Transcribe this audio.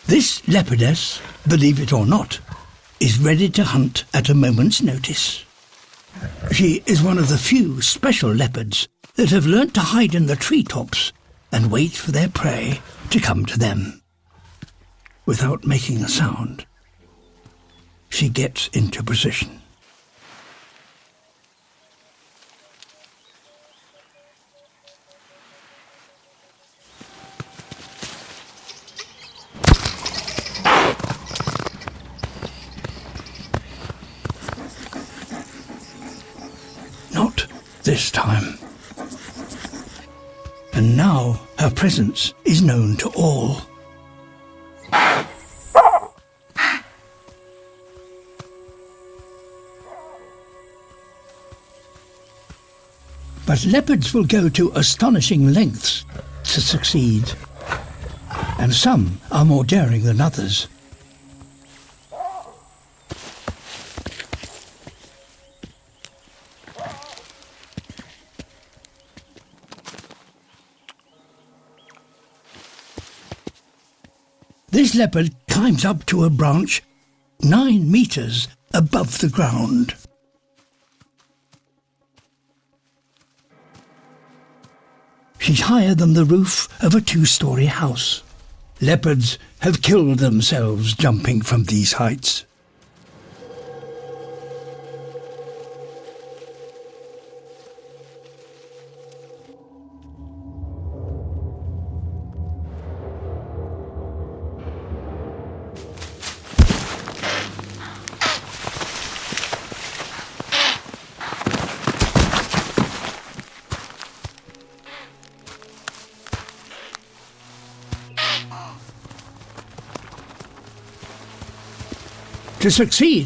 This leopardess, believe it or not, is ready to hunt at a moment's notice. She is one of the few special leopards that have learnt to hide in the treetops and wait for their prey to come to them. Without making a sound, she gets into position. Not this time. And now her presence is known to all. But leopards will go to astonishing lengths to succeed, and some are more daring than others. This leopard climbs up to a branch 9 meters above the ground. She's higher than the roof of a 2-story house. Leopards have killed themselves jumping from these heights. To succeed